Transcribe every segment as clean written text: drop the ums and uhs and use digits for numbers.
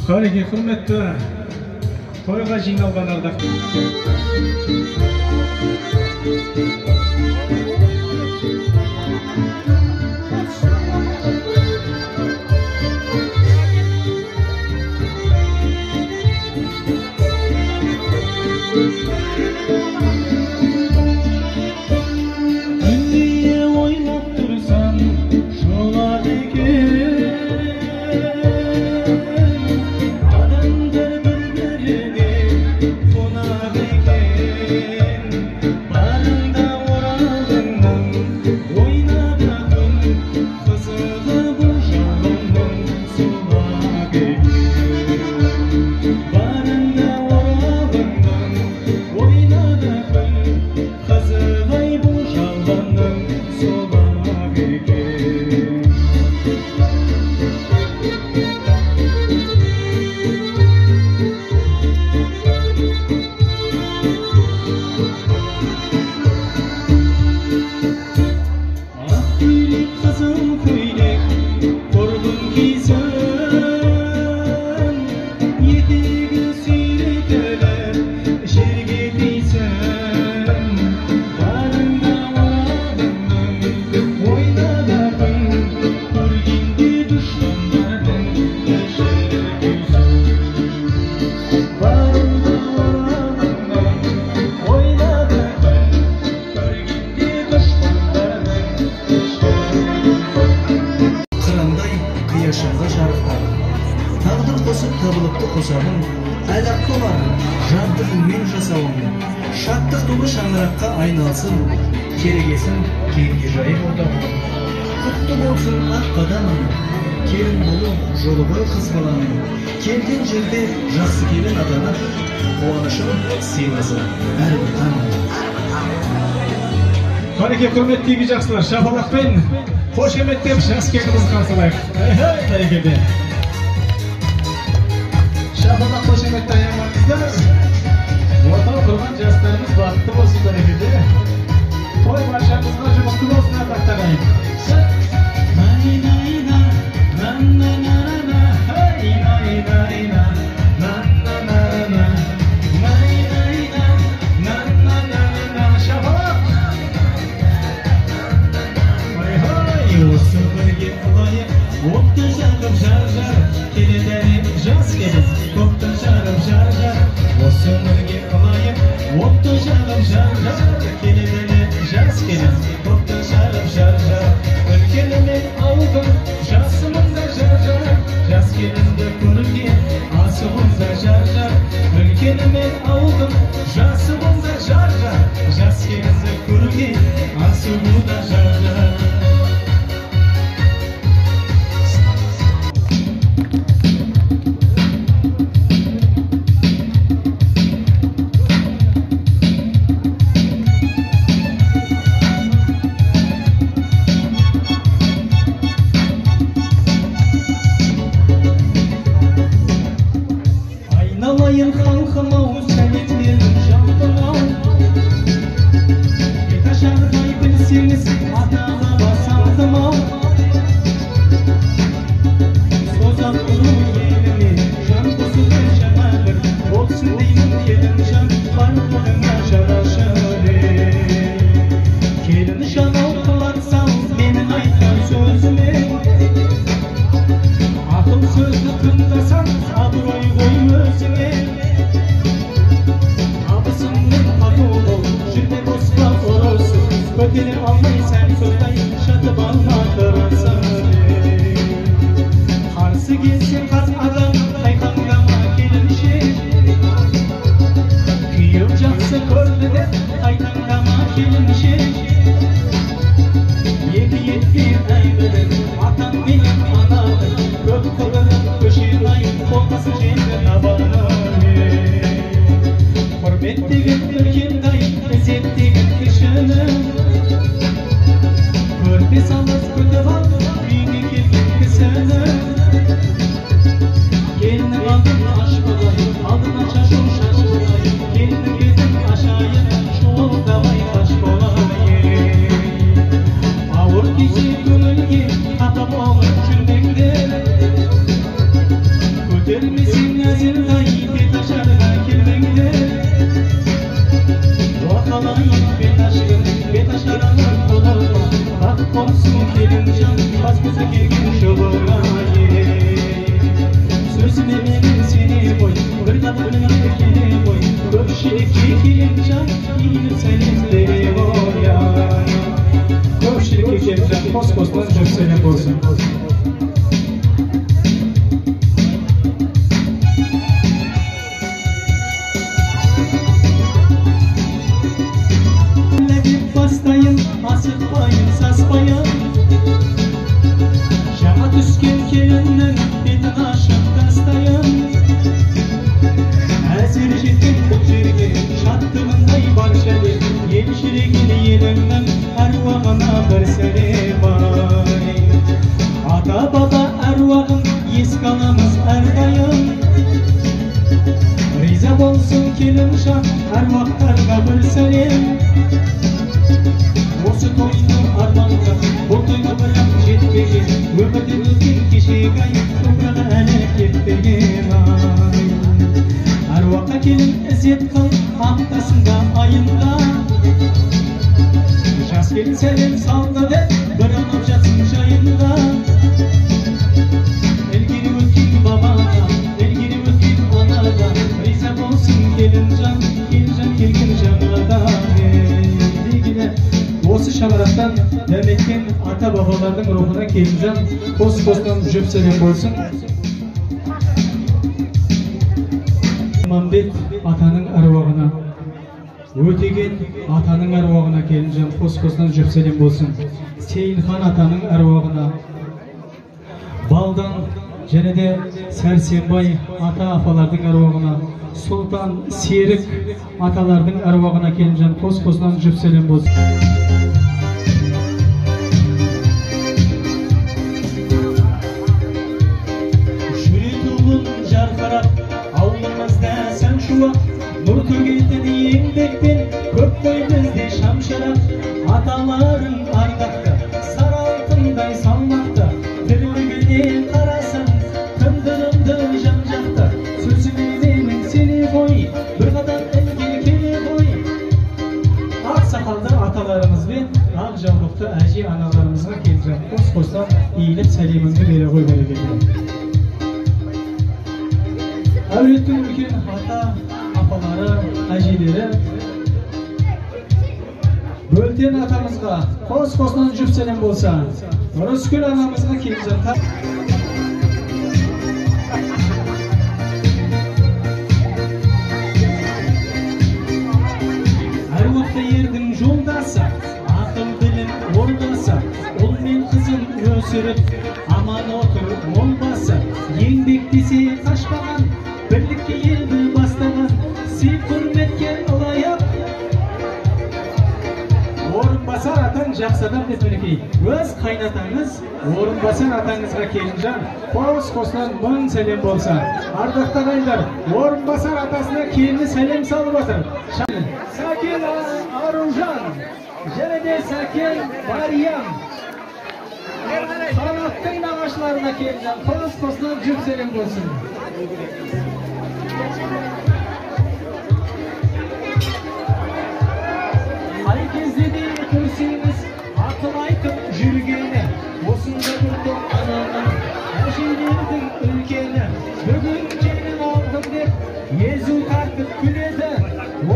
Haligi hurmatli to'yga jiyналган ardaqli Şattıq dolu şanıraqqa aynalsın, keregesin keyingi jayı orada. Kutlu olsun ak qadamın, kelin bolu jolu boy kız balanın. Kelген жерде жақсы келін атана, қуанышын сыйласа әрбір таң. Qaneке құрметтегі жақсылар, шапалақпен қошеметтеп жас келінімізді қарсылайық. Бәрекелді. Шапалақ қошеметті аяңмаңыздар. Орталық тұрған жастарымыз бақытты болсын бәрекелді. Той баршамызға жұмысты болсын ардақтағайын. Gelmesi bolsun. Bastayın, asıtmayın, saspayın. Şaha düşken kelinin etin aşıp tastayın. Әзір жеткен бұл жерге шаттығындай бар шәлем, ел жүрегін еліңнің әруағына бір сәлем ай. Ата баба әруағын еске аламыз әрдайым. Риза болсын келінжан әруақтарға бір сәлем. Осы тойдың арманға, бұл тойға бірақ жетпеген, өмірден өткен кешегі ай, топырағы әлі кетпеген ай. Әруаққа келін ізет қыл, аптасында айында. Жас келін сәлем салды деп, бір анап жатсын жайында. Елгері өткен бабаға, елгері өткен анаға, риза болсын келінжан келген жаңада. Осы шаңырақтан дәметкен ата бабалардың рухына келінжан қос-қостан жүп сәлем болсын. Мамбет атаның әруағына, Өтеген атаның әруағына келінжан қос-қостан жүп сәлем болсын. Сейілхан атаның әруағына, Балдан және де Сәрсенбай ата апалардың әруағына, Сұлтан Серік аталардың әруағына келінжан қос-қостан жүп сәлем болсын. Nur tөгетін еңбекпен көп қой бізде шамшырақ. Аталарың ардақта, сары алтындай салмақты. Тірлігіне қарасаң, тындырымды жан-жақта. Сөзіме менің сене ғой, бір қадам ілгері келе ғой. Ақ сақалды аталарымызбен ақ жаулықты әже аналарымызға келген қос-қостан иіліп сәлеміңді бере ғой берекелі. Әулеттің үлкен ата апалары, әжелері, Бөлтен атамызға қос-қосынан жүп сәлем болса, Рыскүл анамызға келінжан әруақты ердің жолдасы, ақыл білім ордасы, ұл мен қызын өсіріп, аман отыр мол басы. Еңбек десе қашпаған, бірлікке елді бастаған, сый құрметке ылайық. Орынбасар атаң жақсы адам деп мінекей. Өз қайнатаңыз Орынбасар атаңызға келінжан қос-қосынан мың сәлем болса. Ардақты ағайындар, Орынбасар атасына келіні сәлем салып отыр. Сәкен Аружан және де Сәкен Мариям Санаттың нағашыларына келінжан қос-қосынан жүп сәлем болсын. Қай кезде де көрсеңіз, ақыл айтып жүргені, осында бір топ ананың, әжелердің үлкені. Бүгін келін алдым деп, езу тартып күледі.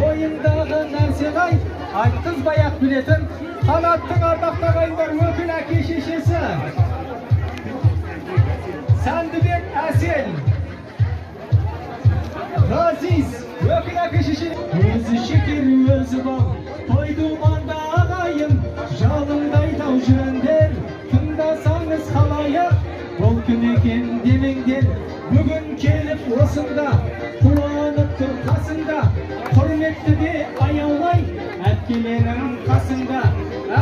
Ойындағы нәрсе қай, айтқызбай-ақ білетін. Қанаттың ардақты ағайындар өкіл әке шешесі. Сәндібек Әсел Ғазиз өкіл әке шешесі. Өзі шекер өзі бал, той думанда ағайын, жалындай тау жүрендер. Тыңдасаңыз қалайық, бұл күн екен демеңдер. Бүгін келіп осында, қуанып тұр қасында. Құрметті де аяулай, әпкелерің қасында.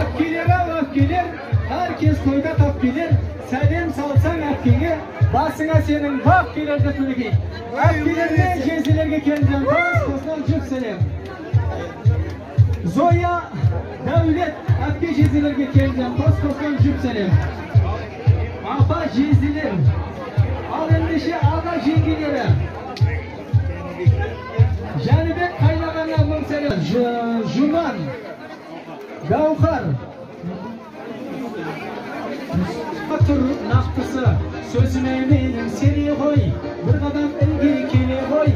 Әпкелер-ау әпкелер, әркез тойда тап келер. Сәлем салсаң әпкеге, басыңа сенің бақ келерді төлегей. Әпкелерге, жезілерге келген қос-қосынан жүп сәлем. Зоя Дәулет әпке жезілерге келген қос-қосынан жүп сәлем. Апа жезілер, ал ендеше аға жеңгелері. Жәнібек қайнағана мың сәлем. Жұман Гаухар Тұр нақтысы, сөзіме менің сене ғой, бір қадам ілгері келе ғой.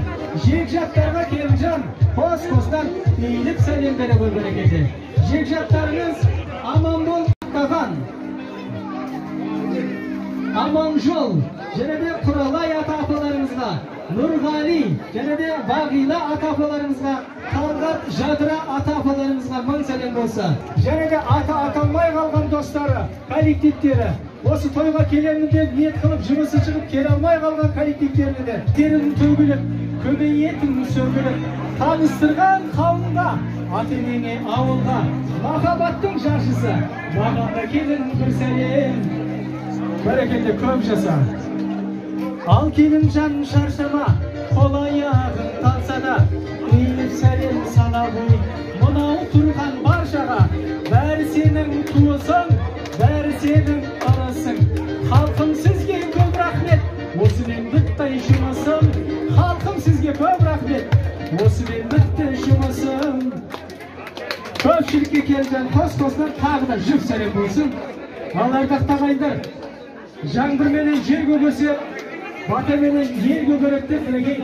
Жекжаттарға келінжан қос-қостан иіліп сәлем бере ғой берекеті. Жекжаттарыңыз аман бол таған. Nurjol, және де Құралай ата-апаларымызға, Нұрғали, және де Бағила ата-апаларымызға, Талғат Жадыра ата-апаларымызға мың сәлем болса. Және де ата-аталмай қалған достары, коллективтері, осы тойға келемін деп ниет қылып жұмысы шығып келе алмай қалған коллективтеріне де терін төгіліп, көбейетін сөгіліп, таныстырған қауымға, ата-енеңе ауылға, махаббаттың жаршысы, маған да келін бір сәлем. Бәрекелді көп жаса. Ал келін жанын шаршама, қол аяғын талса да, иіліп сәлем сала ғой, мынау тұрған баршаға. Бәрі сенің туысың, бәрі сенің ырысың. Халқым сізге көп рахмет, осымен бітті жұмысым. Халқым сізге көп рахмет, осымен бітті жұмысым. Көпшілікке келген қос-қостан тағы да жүз сәлем болсын. Ал ардақтағы ағайындар, жаңбырменен жер көгерсе, батаменен ел көгереді деп мінекей.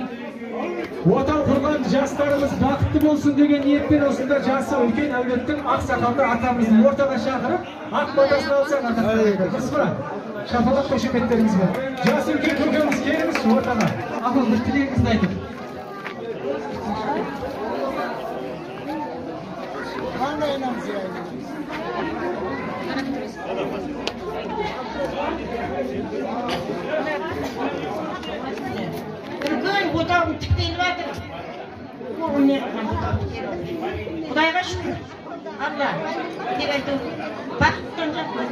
Отан құрған жастарымыз бақытты болсын деген ниетпен осында жасы үлкен әулеттің ақсақалды атамыздың ортаға шақырып, ақ батасын алсаң атақтайды. Біз бұра, шапалақ қошеметтерімізбен. Жасы үлкен көкеміз келіңіз ортаға. Ақыл бір тілегіңізді айтып. Үлкен отауым тіктеліп жатыр. Құдайға шүкір. Алла, деп айту, бақыттан жатыр.